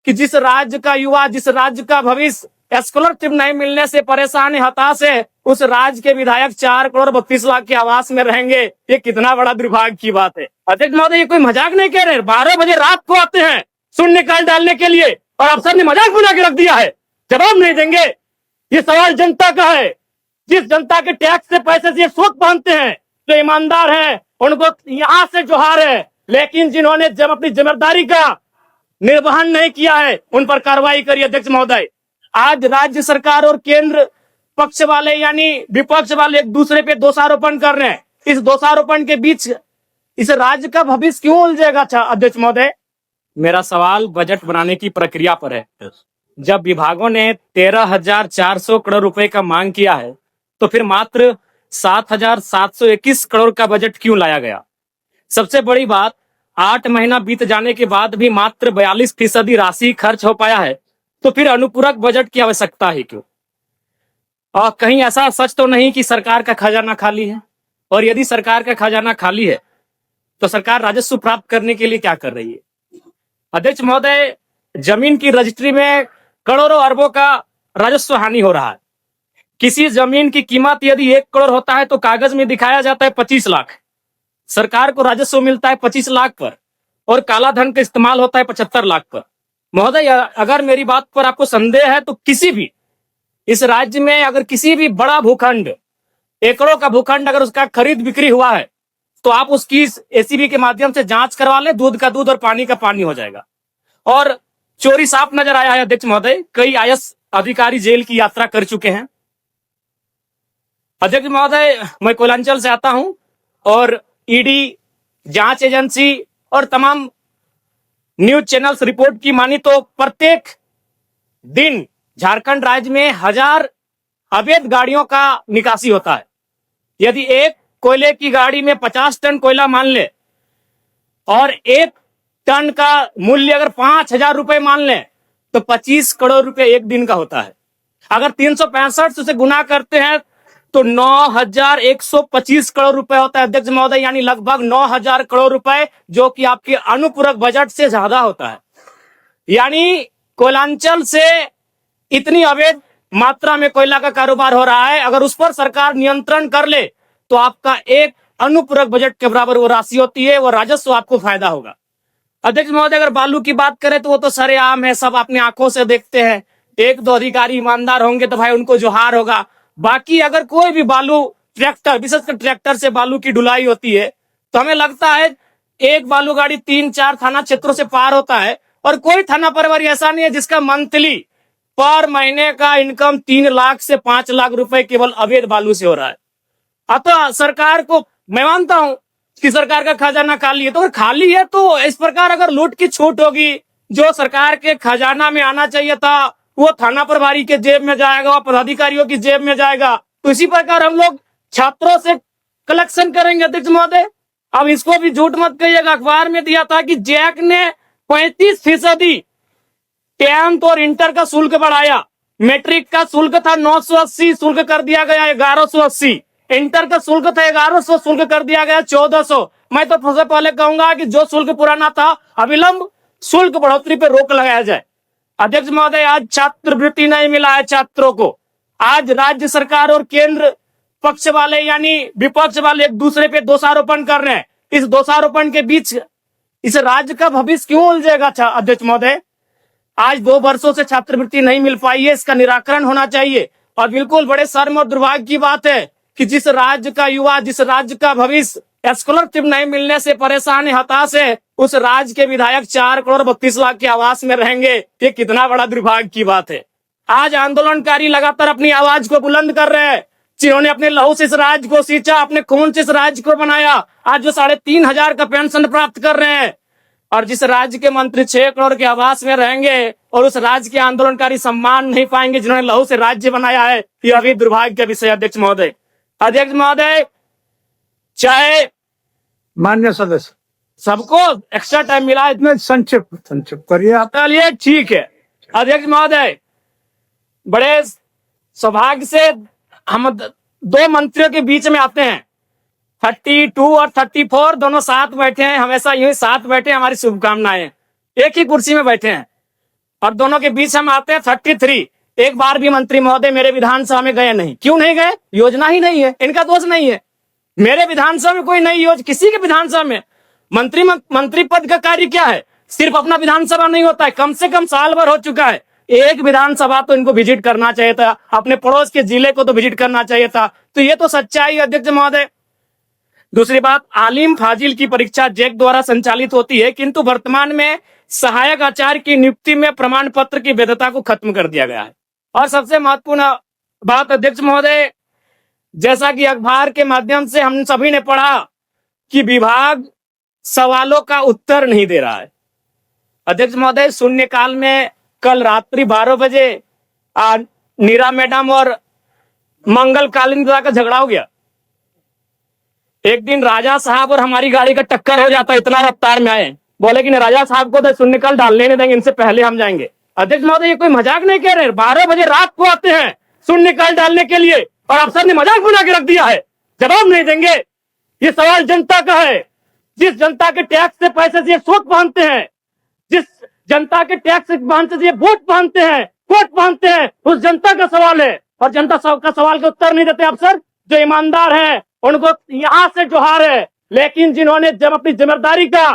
कि जिस राज्य का युवा, जिस राज्य का भविष्य स्कॉलरशिप नहीं मिलने से परेशान है, हताश है, उस राज्य के विधायक 4 करोड़ 32 लाख के आवास में रहेंगे। ये कितना बड़ा दुर्भाग्य की बात है। अध्यक्ष महोदय, ये कोई मजाक नहीं कह रहे। 12 बजे रात को आते हैं शून्यकाल डालने के लिए और अफसर ने मजाक बना के रख दिया है, जवाब नहीं देंगे। ये सवाल जनता का है। जिस जनता के टैक्स से पैसे से ये सोच पहनते हैं, जो ईमानदार है, उनको यहां से जोहार है। लेकिन जिन्होंने जब अपनी जिम्मेदारी का निर्वहन नहीं किया है, उन पर कार्रवाई करिए। अध्यक्ष महोदय, आज राज्य सरकार और केंद्र पक्ष वाले यानी विपक्ष वाले एक दूसरे पे दोषारोपण कर रहे हैं। इस दोषारोपण के बीच इस राज्य का भविष्य क्यों उलझेगा? अध्यक्ष महोदय, मेरा सवाल बजट बनाने की प्रक्रिया पर है। जब विभागों ने 13,400 करोड़ रुपए का मांग किया है, तो फिर मात्र 7,721 करोड़ का बजट क्यों लाया गया? सबसे बड़ी बात, 8 महीना बीत जाने के बाद भी मात्र 42% राशि खर्च हो पाया है, तो फिर अनुपूरक बजट की आवश्यकता है क्यों? और कहीं ऐसा सच तो नहीं कि सरकार का खजाना खाली है? और यदि सरकार का खजाना खाली है, तो सरकार राजस्व प्राप्त करने के लिए क्या कर रही है? अध्यक्ष महोदय, जमीन की रजिस्ट्री में करोड़ों अरबों का राजस्व हानि हो रहा है। किसी जमीन की कीमत यदि 1 करोड़ होता है, तो कागज में दिखाया जाता है 25 लाख। सरकार को राजस्व मिलता है 25 लाख पर और काला धन का इस्तेमाल होता है 75 लाख पर। महोदय, अगर मेरी बात पर आपको संदेह है, तो किसी भी इस राज्य में अगर किसी भी बड़ा भूखंड, एकड़ों का भूखंड, अगर उसका खरीद बिक्री हुआ है, तो आप उसकी एसीबी के माध्यम से जांच करवा ले। दूध का दूध और पानी का पानी हो जाएगा। और चोरी साफ नजर आया है। अध्यक्ष महोदय, कई आईएएस अधिकारी जेल की यात्रा कर चुके हैं। अध्यक्ष महोदय, मैं कोयलांचल से आता हूं और ईडी, जांच एजेंसी और तमाम न्यूज चैनल्स रिपोर्ट की मानी तो प्रत्येक दिन झारखंड राज्य में 1000 अवैध गाड़ियों का निकासी होता है। यदि एक कोयले की गाड़ी में 50 टन कोयला मान ले और 1 टन का मूल्य अगर 5,000 रुपए मान ले, तो 25 करोड़ रुपए एक दिन का होता है। अगर 365 से गुना करते हैं तो 9,125 करोड़ रुपए होता है। अध्यक्ष महोदय, यानी लगभग 9,000 करोड़ रुपए, जो कि आपके अनुपूरक बजट से ज्यादा होता है। यानी कोयलांचल से इतनी अवैध मात्रा में कोयला का कारोबार हो रहा है। अगर उस पर सरकार नियंत्रण कर ले, तो आपका एक अनुपूरक बजट के बराबर वो राशि होती है, वो राजस्व आपको फायदा होगा। अध्यक्ष महोदय, अगर बालू की बात करें तो वो तो सरेआम है, सब अपनी आंखों से देखते हैं। 1-2 अधिकारी ईमानदार होंगे तो भाई उनको जोहार होगा। बाकी अगर कोई भी बालू ट्रैक्टर, विशेषकर ट्रैक्टर से बालू की ढुलाई होती है, तो हमें लगता है एक बालू गाड़ी 3-4 थाना क्षेत्रों से पार होता है। और कोई थाना प्रभारी ऐसा नहीं है जिसका मंथली पर महीने का इनकम 3 लाख से 5 लाख रुपए केवल अवैध बालू से हो रहा है। अतः सरकार को मैं मानता हूं कि सरकार का खजाना खाली है, तो अगर खाली है तो इस प्रकार अगर लूट की छूट होगी, जो सरकार के खजाना में आना चाहिए था वो थाना प्रभारी के जेब में जाएगा, वो पदाधिकारियों की जेब में जाएगा। तो इसी प्रकार हम लोग छात्रों से कलेक्शन करेंगे। अध्यक्ष महोदय, अब इसको भी झूठ मत कहिएगा। अखबार में दिया था कि जैक ने 35% 10th और इंटर का शुल्क बढ़ाया। मैट्रिक का शुल्क था 980, शुल्क कर दिया गया 1180। इंटर का शुल्क था 1100, शुल्क कर दिया गया 1400। मैं तो सबसे पहले कहूंगा कि जो शुल्क पुराना था, अविलंब शुल्क बढ़ोतरी पर रोक लगाया जाए। अध्यक्ष महोदय, आज छात्रवृत्ति नहीं मिला है छात्रों को। आज राज्य सरकार और केंद्र पक्ष वाले यानी विपक्ष वाले एक दूसरे पे दोषारोपण कर रहे हैं। इस दोषारोपण के बीच इस राज्य का भविष्य क्यों उलझेगा? अध्यक्ष महोदय, आज 2 वर्षों से छात्रवृत्ति नहीं मिल पाई है, इसका निराकरण होना चाहिए। और बिल्कुल बड़े शर्म और दुर्भाग्य की बात है कि जिस राज्य का युवा, जिस राज्य का भविष्य स्कॉलरशिप नहीं मिलने से परेशान है, हताश है, उस राज्य के विधायक 4 करोड़ 32 लाख के आवास में रहेंगे। ये कितना बड़ा दुर्भाग्य की बात है। आज आंदोलनकारी लगातार अपनी आवाज को बुलंद कर रहे हैं, जिन्होंने अपने लहू से इस राज्य को सींचा, अपने खून से इस राज्य को बनाया। आज जो 3,500 का पेंशन प्राप्त कर रहे हैं, और जिस राज्य के मंत्री 6 करोड़ के आवास में रहेंगे और उस राज्य के आंदोलनकारी सम्मान नहीं पाएंगे जिन्होंने लहू से राज्य बनाया है, यह भी दुर्भाग्य का विषय। अध्यक्ष महोदय, चाहे मान्य सदस्य सबको एक्स्ट्रा टाइम मिला है, इतने संक्षिप्त करिए आप। चलिए ठीक है। अध्यक्ष महोदय, बड़े सौभाग्य से हम 2 मंत्रियों के बीच में आते हैं। 32 और 34 दोनों साथ बैठे हैं, हमेशा यूं ही साथ बैठे, हमारी शुभकामनाएं। एक ही कुर्सी में बैठे हैं। और दोनों के बीच हम आते हैं 33। एक बार भी मंत्री महोदय मेरे विधानसभा में गए नहीं। क्यों नहीं गए? योजना ही नहीं है, इनका दोष नहीं है। मेरे विधानसभा में कोई नई योजना, किसी के विधानसभा में मंत्री पद का कार्य क्या है? सिर्फ अपना विधानसभा नहीं होता है, कम से कम साल भर हो चुका है, एक विधानसभा तो इनको विजिट करना चाहिए था, अपने पड़ोस के जिले को तो विजिट करना चाहिए था। तो ये तो सच्चाई है अध्यक्ष महोदय। दूसरी बात, आलिम फाजिल की परीक्षा जैक द्वारा संचालित होती है, किंतु वर्तमान में सहायक आचार्य की नियुक्ति में प्रमाण पत्र की वैधता को खत्म कर दिया गया है। और सबसे महत्वपूर्ण बात अध्यक्ष महोदय, जैसा कि अखबार के माध्यम से हम सभी ने पढ़ा कि विभाग सवालों का उत्तर नहीं दे रहा है। अध्यक्ष महोदय, शून्यकाल में कल रात्रि 12 बजे नीरा मैडम और मंगलकालीन का झगड़ा हो गया। एक दिन राजा साहब और हमारी गाड़ी का टक्कर हो जाता, इतना रफ्तार में आए, बोले कि राजा साहब को तो शून्यकाल डालने नहीं देंगे, इनसे पहले हम जाएंगे। अध्यक्ष महोदय, ये कोई मजाक नहीं कह रहे। 12 बजे रात को आते हैं शून्यकाल डालने के लिए और अफसर ने मजाक बना के रख दिया है, जवाब नहीं देंगे। ये सवाल जनता का है, जिस जनता के टैक्स से पैसे से ये सूद बांधते हैं, जिस जनता के टैक्स से ये वोट बांधते हैं, कोट बांधते हैं, उस जनता का सवाल है। और जनता का सवाल का उत्तर नहीं देते अफसर। जो ईमानदार है उनको यहां से जोहार है, लेकिन जिन्होंने जब अपनी जिम्मेदारी का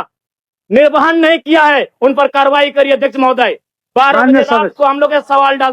निर्वहन नहीं किया है उन पर कार्रवाई करिए अध्यक्ष महोदय। 12 बजे रात को हम लोग सवाल डाल